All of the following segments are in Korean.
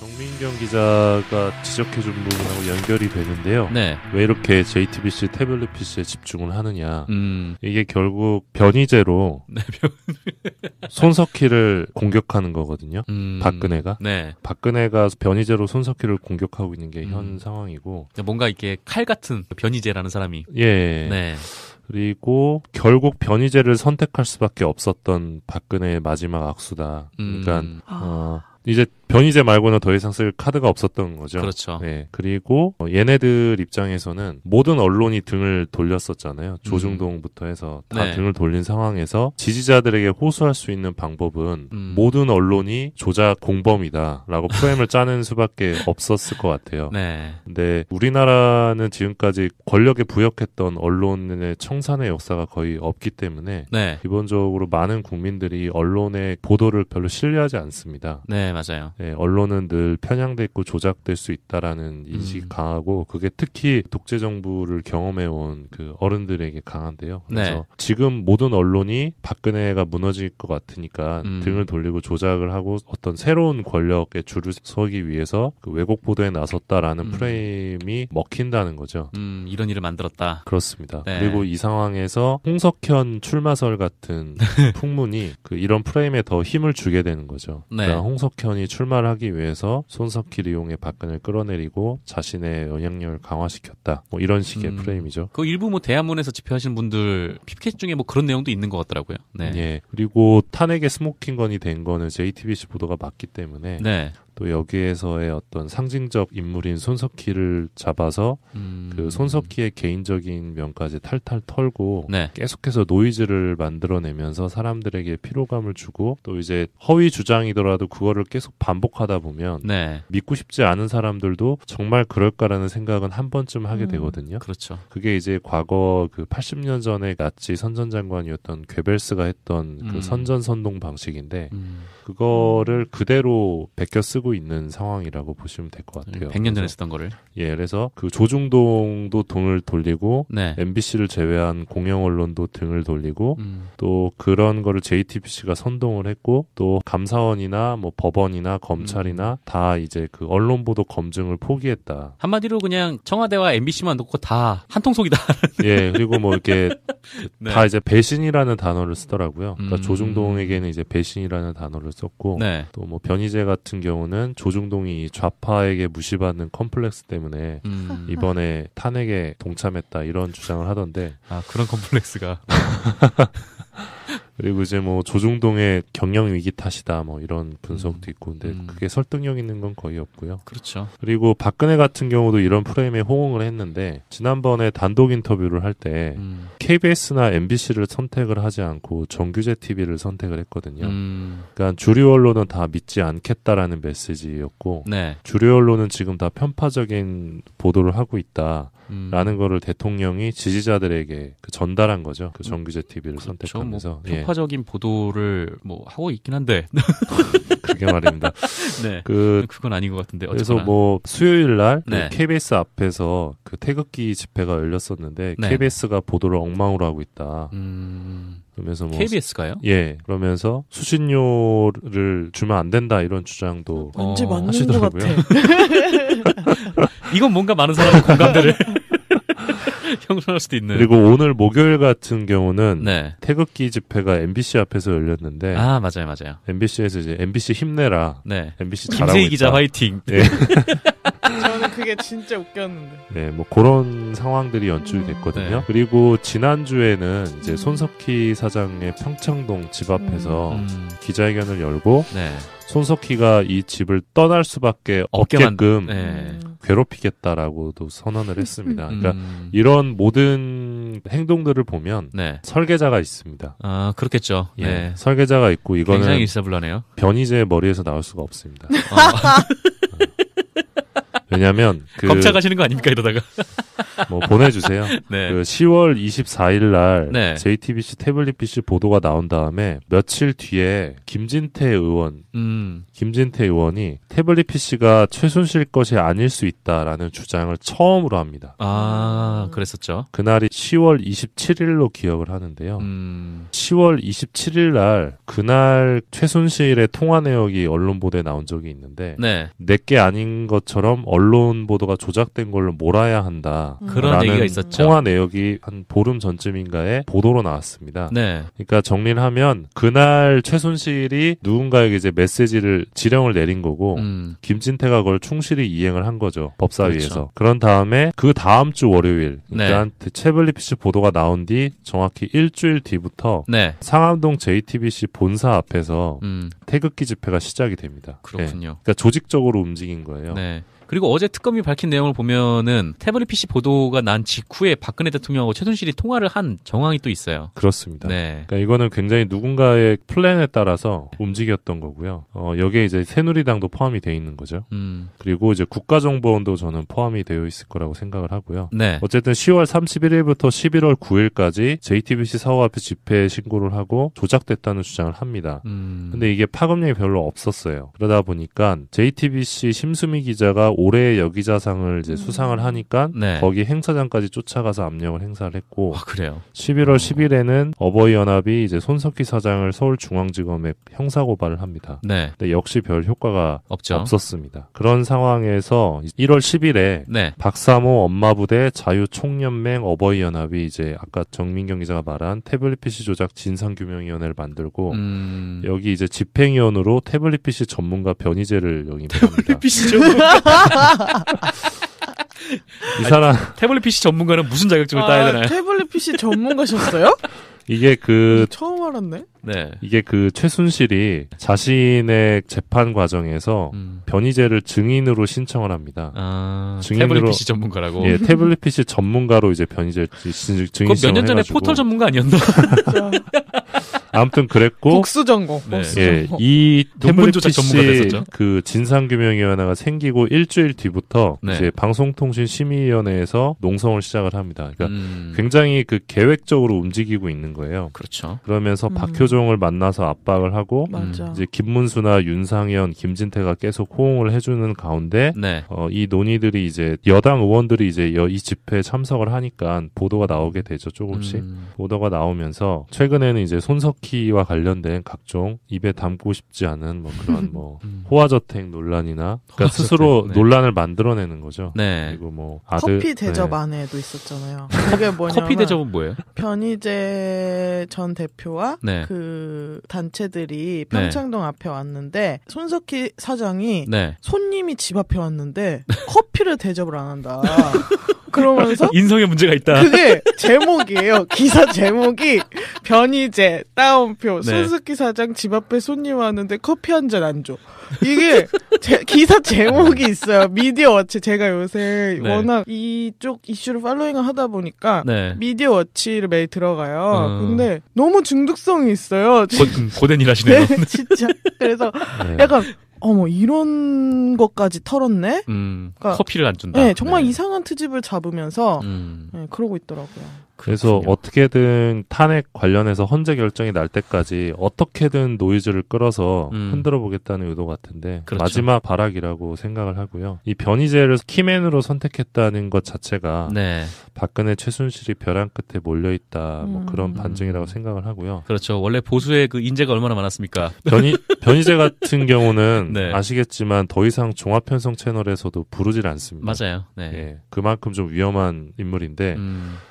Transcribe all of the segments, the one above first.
정민경 기자가 지적해준 부분하고 연결이 되는데요. 네. 왜 이렇게 JTBC 태블릿 PC에 집중을 하느냐. 이게 결국 변이제로 네, 손석희를 공격하는 거거든요. 박근혜가. 네. 박근혜가 변이제로 손석희를 공격하고 있는 게 현 상황이고. 뭔가 이렇게 칼 같은 변이제라는 사람이. 예. 네. 그리고 결국 변이제를 선택할 수밖에 없었던 박근혜의 마지막 악수다. 그러니까 이제 변이제 말고는 더 이상 쓸 카드가 없었던 거죠. 그렇죠. 네. 그리고 얘네들 입장에서는 모든 언론이 등을 돌렸었잖아요. 조중동부터 해서 다 네. 등을 돌린 상황에서 지지자들에게 호소할 수 있는 방법은 모든 언론이 조작 공범이다라고 프레임을 짜는 수밖에 없었을 것 같아요. 네. 근데 우리나라는 지금까지 권력에 부역했던 언론의 청산의 역사가 거의 없기 때문에 네. 기본적으로 많은 국민들이 언론의 보도를 별로 신뢰하지 않습니다. 네, 맞아요. 네, 언론은 늘 편향돼 있고 조작될 수 있다라는 인식이 강하고 그게 특히 독재 정부를 경험해온 그 어른들에게 강한데요. 그래서 네. 지금 모든 언론이 박근혜가 무너질 것 같으니까 등을 돌리고 조작을 하고 어떤 새로운 권력에 줄을 서기 위해서 그 왜곡 보도에 나섰다라는 프레임이 먹힌다는 거죠. 이런 일을 만들었다. 그렇습니다. 네. 그리고 이 상황에서 홍석현 출마설 같은 풍문이 그 이런 프레임에 더 힘을 주게 되는 거죠. 네. 그러니까 홍석현이 출마를 하기 위해서 손석희를 이용해 박근혜를 끌어내리고 자신의 영향력을 강화시켰다. 뭐 이런 식의 프레임이죠. 그 일부 뭐 대한문에서 집회하시는 분들 피켓 중에 뭐 그런 내용도 있는 것 같더라고요. 네. 예. 그리고 탄핵의 스모킹건이 된 거는 JTBC 보도가 맞기 때문에 네. 또 여기에서의 어떤 상징적 인물인 손석희를 잡아서 그 손석희의 개인적인 면까지 탈탈 털고 네. 계속해서 노이즈를 만들어내면서 사람들에게 피로감을 주고 또 이제 허위 주장이더라도 그거를 계속 반복하다 보면 네. 믿고 싶지 않은 사람들도 정말 그럴까라는 생각은 한 번쯤 하게 되거든요. 그렇죠. 그게 이제 과거 그 80년 전에 나치 선전장관이었던 괴벨스가 했던 그 선전선동 방식인데 그거를 그대로 베껴 쓰고 있는 상황이라고 보시면 될 것 같아요. 100년 전에 쓰던 거를. 예, 그래서 그 조중동도 등을 돌리고 네. MBC를 제외한 공영 언론도 등을 돌리고 또 그런 거를 JTBC가 선동을 했고 또 감사원이나 뭐 법원이나 검찰이나 다 이제 그 언론 보도 검증을 포기했다. 한마디로 그냥 청와대와 MBC만 놓고 다 한통속이다. 예, 그리고 뭐 이렇게 네. 다 이제 배신이라는 단어를 쓰더라고요. 그러니까 조중동에게는 이제 배신이라는 단어를 썼고 네. 또 뭐 변희재 같은 경우는 조중동이 좌파에게 무시받는 컴플렉스 때문에 이번에 탄핵에 동참했다 이런 주장을 하던데 아, 그런 컴플렉스가. 그리고 이제 뭐 조중동의 경영 위기 탓이다 뭐 이런 분석도 있고 근데 그게 설득력 있는 건 거의 없고요. 그렇죠. 그리고 박근혜 같은 경우도 이런 프레임에 호응을 했는데 지난번에 단독 인터뷰를 할 때 KBS나 MBC를 선택을 하지 않고 정규제 TV를 선택을 했거든요. 그러니까 주류 언론은 다 믿지 않겠다라는 메시지였고 네. 주류 언론은 지금 다 편파적인 보도를 하고 있다. 라는 거를 대통령이 지지자들에게 그 전달한 거죠. 그 정규제 TV를 선택하면서. 뭐 편파적인 보도를 뭐 하고 있긴 한데. 그게 말입니다. 네. 그건 아닌 것 같은데. 그래서 어쨌거나. 뭐 수요일 날 네. 그 KBS 앞에서 그 태극기 집회가 열렸었는데 네. KBS가 보도를 엉망으로 하고 있다. 그러면서 뭐 KBS가요? 예, 그러면서 수신료를 주면 안 된다 이런 주장도 왠지 맞는 것 하시더라고요. 같아. 이건 뭔가 많은 사람의 공감대를 형성할 수도 있는. 그리고 오늘 목요일 같은 경우는 네. 태극기 집회가 MBC 앞에서 열렸는데 아, 맞아요. MBC에서 이제 MBC 힘내라. 네. MBC 잘하고 김세희 있다. 기자 화이팅. 네. 저는 그게 진짜 웃겼는데. 네, 뭐 그런 상황들이 연출이 됐거든요. 네. 그리고 지난주에는 이제 손석희 사장의 평창동 집 앞에서 기자회견을 열고 네. 손석희가 이 집을 떠날 수밖에 없게만- 없게끔 네. 괴롭히겠다라고도 선언을 했습니다. 그러니까 이런 모든 행동들을 보면 네. 설계자가 있습니다. 아, 그렇겠죠. 예, 네. 설계자가 있고 이거는 굉장히 일사불란해요. 변희재의 머리에서 나올 수가 없습니다. 왜냐하면 그 검찰 가시는 거 아닙니까 이러다가. 뭐 보내주세요. 네. 그 10월 24일 날 네. JTBC 태블릿 PC 보도가 나온 다음에 며칠 뒤에 김진태 의원이 태블릿 PC가 최순실 것이 아닐 수 있다라는 주장을 처음으로 합니다. 그랬었죠. 그날이 10월 27일로 기억을 하는데요. 10월 27일 날 그날 최순실의 통화 내역이 언론 보도에 나온 적이 있는데 네. 내게 아닌 것처럼 언론 보도가 조작된 걸로 몰아야 한다. 그런 얘기가 있었죠. 통화 내역이 한 보름 전쯤인가에 보도로 나왔습니다. 네. 그러니까 정리를 하면 그날 최순실이 누군가에게 이제 메시지를 지령을 내린 거고 김진태가 그걸 충실히 이행을 한 거죠. 법사위에서. 그렇죠. 그런 다음에 그 다음 주 월요일 그러니까 태블릿 PC 보도가 나온 뒤 정확히 일주일 뒤부터 네. 상암동 JTBC 본사 앞에서 태극기 집회가 시작이 됩니다. 그렇군요. 네. 그러니까 조직적으로 움직인 거예요. 네. 그리고 어제 특검이 밝힌 내용을 보면은 태블릿 PC 보도가 난 직후에 박근혜 대통령하고 최순실이 통화를 한 정황이 또 있어요. 그렇습니다. 네. 그러니까 이거는 굉장히 누군가의 플랜에 따라서 움직였던 거고요. 여기에 이제 새누리당도 포함이 돼 있는 거죠. 그리고 이제 국가정보원도 저는 포함이 되어 있을 거라고 생각을 하고요. 네. 어쨌든 10월 31일부터 11월 9일까지 JTBC 사고 앞에 집회 신고를 하고 조작됐다는 주장을 합니다. 근데 이게 파급력이 별로 없었어요. 그러다 보니까 JTBC 심수미 기자가 올해의 여기자상을 이제 수상을 하니까 네. 거기 행사장까지 쫓아가서 압력을 행사를 했고 그래요. 11월 10일에는 어버이연합이 이제 손석희 사장을 서울중앙지검에 형사고발을 합니다. 네. 근데 역시 별 효과가 없죠. 없었습니다. 그런 상황에서 1월 10일에 네. 박사모 엄마부대 자유총연맹 어버이연합이 이제 아까 정민경 기자가 말한 태블릿 PC 조작 진상규명위원회를 만들고 여기 이제 집행위원으로 태블릿 PC 전문가 변희재를 영입합니다. 태블릿 PC 전문가. 이 사람 태블릿 PC 전문가는 무슨 자격증을 따야 되나요? 태블릿 PC 전문가셨어요? 이게 처음 알았네. 네. 이게 최순실이 자신의 재판 과정에서 변희재를 증인으로 신청을 합니다. 태블릿 PC 전문가라고. 예, 태블릿 PC 전문가로 이제 변희재 증인 신청을 몇 년 전에 해가지고. 포털 전문가 아니었나? 아무튼 그랬고 복수 전공. 네. 예, 이 논문 태블릿 조작 PC 전문가 됐었죠. 그 진상규명위원회가 생기고 일주일 뒤부터 네. 이제 방송통신심의위원회에서 농성을 시작을 합니다. 그러니까 굉장히 계획적으로 움직이고 있는 거예요. 그렇죠. 그러면서 박효종을 만나서 압박을 하고 맞아. 이제 김문수나 윤상현, 김진태가 계속 호응을 해주는 가운데 네. 이 논의들이 이제 여당 의원들이 이제 이 집회에 참석을 하니까 보도가 나오게 되죠. 조금씩 보도가 나오면서 최근에는 이제 손석희와 관련된 각종 입에 담고 싶지 않은 뭐 그런 뭐 호화저택 논란이나 그러니까 스스로 네. 논란을 만들어내는 거죠. 네. 그리고 뭐 아들 커피 대접 네. 안에도 있었잖아요. 그게 뭐냐면 커피 대접은 뭐예요? 변희재 전 대표와 네. 그 단체들이 평창동 앞에 왔는데 손석희 사장이 네. 손님이 집 앞에 왔는데 커피를 대접을 안 한다. 그러면서 인성에 문제가 있다. 그게 제목이에요. 기사 제목이 변희재 따옴표 네. 손석희 사장 집 앞에 손님 왔는데 커피 한 잔 안 줘. 이게 기사 제목이 있어요. 미디어워치. 제가 요새 네. 워낙 이쪽 이슈를 팔로잉을 하다 보니까 네. 미디어워치를 매일 들어가요. 근데 너무 중독성이 있어요. 고된 일 하시네요. 네, 진짜. 그래서 네. 약간 어머 이런 것까지 털었네. 그러니까, 커피를 안 준다. 네, 정말 네. 이상한 트집을 잡으면서 네, 그러고 있더라고요. 그래서 그렇군요. 어떻게든 탄핵 관련해서 헌재 결정이 날 때까지 어떻게든 노이즈를 끌어서 흔들어 보겠다는 의도 같은데 그렇죠. 마지막 발악이라고 생각을 하고요. 이 변희재를 키맨으로 선택했다는 것 자체가 네. 박근혜 최순실이 벼랑 끝에 몰려있다 뭐 그런 반증이라고 생각을 하고요. 그렇죠. 원래 보수의 그 인재가 얼마나 많았습니까? 변희재 같은 경우는 네. 아시겠지만 더 이상 종합편성 채널에서도 부르질 않습니다. 맞아요. 네. 예, 그만큼 좀 위험한 인물인데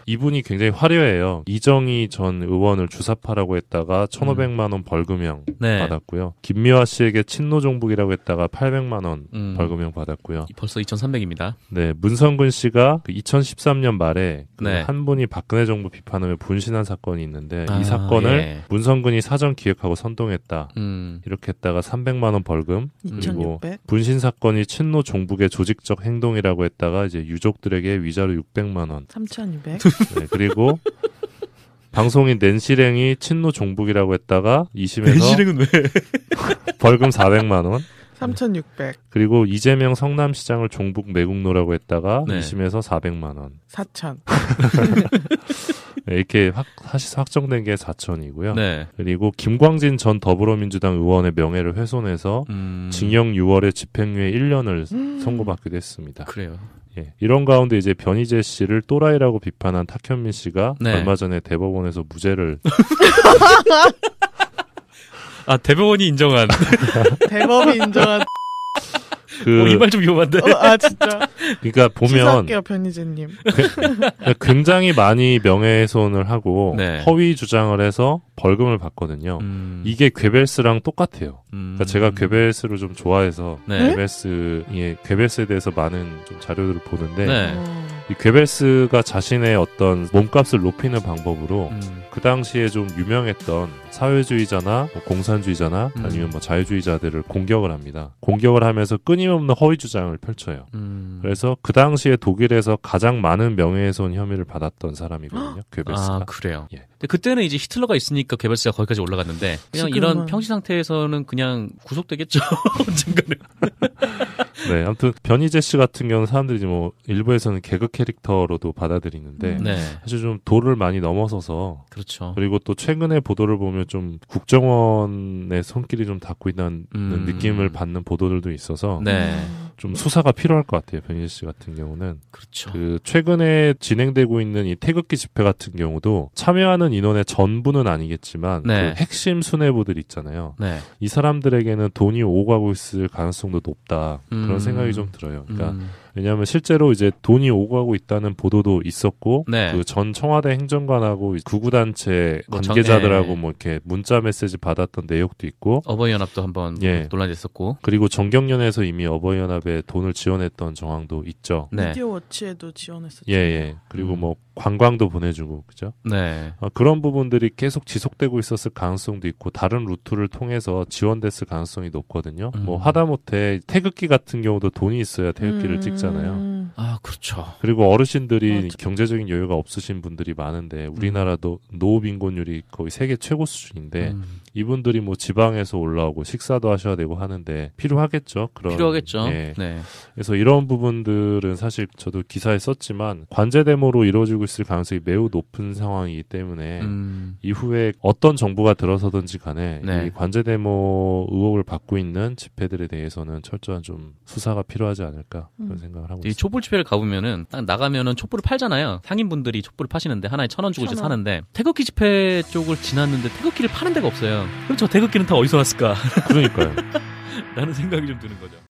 이분이 굉장히 화려해요. 이정희 전 의원을 주사파라고 했다가 1,500만 원 벌금형 네. 받았고요. 김미화 씨에게 친노종북이라고 했다가 800만 원 벌금형 받았고요. 벌써 2,300입니다. 네, 문성근 씨가 2013년 말에 네. 한 분이 박근혜 정부 비판하며 분신한 사건이 있는데 이 사건을 예. 문성근이 사전 기획하고 선동했다. 음. 이렇게 했다가 300만 원 벌금 그리고 2,600. 분신 사건이 친노 종북의 조직적 행동이라고 했다가 이제 유족들에게 위자료 600만 원. 3,200. 네, 그리고 방송인 낸시랭이 친노 종북이라고 했다가 2심에서 낸시랭은 왜? 벌금 400만 원. 3,600. 그리고 이재명 성남시장을 종북 매국노라고 했다가 네. 2심에서 400만 원. 4,000. 네, 이렇게 확정된 게 4천이고요. 네. 그리고 김광진 전 더불어민주당 의원의 명예를 훼손해서 징역 6월에 집행유예 1년을 선고받기도 했습니다. 그래요. 예, 이런 가운데 이제 변희재 씨를 또라이라고 비판한 탁현민 씨가 네. 얼마 전에 대법원에서 무죄를 아, 대법원이 인정한. 대법이 인정한. 이 말 좀 위험한데. 아 진짜. 그러니까 보면 취소할게요, 변희재님. 굉장히 많이 명예훼손을 하고 네. 허위 주장을 해서 벌금을 받거든요. 이게 괴벨스랑 똑같아요. 그러니까 제가 괴벨스를 좀 좋아해서 네. 괴벨스에 대해서 많은 좀 자료들을 보는데 네. 이 괴벨스가 자신의 어떤 몸값을 높이는 방법으로 그 당시에 좀 유명했던 사회주의자나 뭐 공산주의자나 아니면 뭐 자유주의자들을 공격을 합니다. 공격을 하면서 끊임없는 허위 주장을 펼쳐요. 그래서 그 당시에 독일에서 가장 많은 명예훼손 혐의를 받았던 사람이거든요. 괴벨스가. 아, 그래요. 예. 근데 그때는 이제 히틀러가 있으니까 괴벨스가 거기까지 올라갔는데 그냥 지금은... 이런 평시 상태에서는 그냥 구속되겠죠. 언젠가는. 네, 아무튼 변희재 씨 같은 경우는 사람들이 뭐 일부에서는 개그 캐릭터로도 받아들이는데 네. 사실 좀 도를 많이 넘어서서 그렇죠. 그리고 또 최근에 보도를 보면 좀 국정원의 손길이 좀 닿고 있다는 느낌을 받는 보도들도 있어서 네. 좀 수사가 필요할 것 같아요. 변희재 씨 같은 경우는. 그렇죠. 그 최근에 진행되고 있는 이 태극기 집회 같은 경우도 참여하는 인원의 전부는 아니겠지만 네. 그 핵심 수뇌부들 있잖아요. 네. 이 사람들에게는 돈이 오고 가고 있을 가능성도 높다. 그런 생각이 좀 들어요. 그러니까 왜냐하면 실제로 이제 돈이 오고 가고 있다는 보도도 있었고 네. 그 전 청와대 행정관하고 구구단체 뭐 관계자들하고 뭐 이렇게 문자 메시지 받았던 내용도 있고 어버이연합도 한번 예. 논란됐었고 그리고 정경련에서 이미 어버이연합에 돈을 지원했던 정황도 있죠. 네. 미디어 워치에도 지원했었죠. 예. 그리고 뭐 관광도 보내주고 그죠? 네. 그런 부분들이 계속 지속되고 있었을 가능성도 있고 다른 루트를 통해서 지원됐을 가능성이 높거든요. 뭐 하다못해 태극기 같은 경우도 돈이 있어야 태극기를 찍잖아요. 아, 그렇죠. 그리고 어르신들이 맞아. 경제적인 여유가 없으신 분들이 많은데 우리나라도 노후 빈곤율이 거의 세계 최고 수준인데 이분들이 뭐 지방에서 올라오고 식사도 하셔야 되고 하는데 필요하겠죠. 필요하겠죠. 예. 네. 그래서 이런 부분들은 사실 저도 기사에 썼지만 관제 데모로 이루어지고 있을 가능성이 매우 높은 상황이기 때문에 이후에 어떤 정부가 들어서든지 간에 네. 이 관제 데모 의혹을 받고 있는 집회들에 대해서는 철저한 좀 수사가 필요하지 않을까 그런 생각을 하고 이 있습니다. 촛불 집회를 가보면은 딱 나가면은 촛불을 팔잖아요. 상인분들이 촛불을 파시는데 하나에 1,000원 주고 이제 1,000원. 사는데 태극기 집회 쪽을 지났는데 태극기를 파는 데가 없어요. 그럼 저 태극기는 다 어디서 났을까? 그러니까요. 라는 생각이 좀 드는 거죠.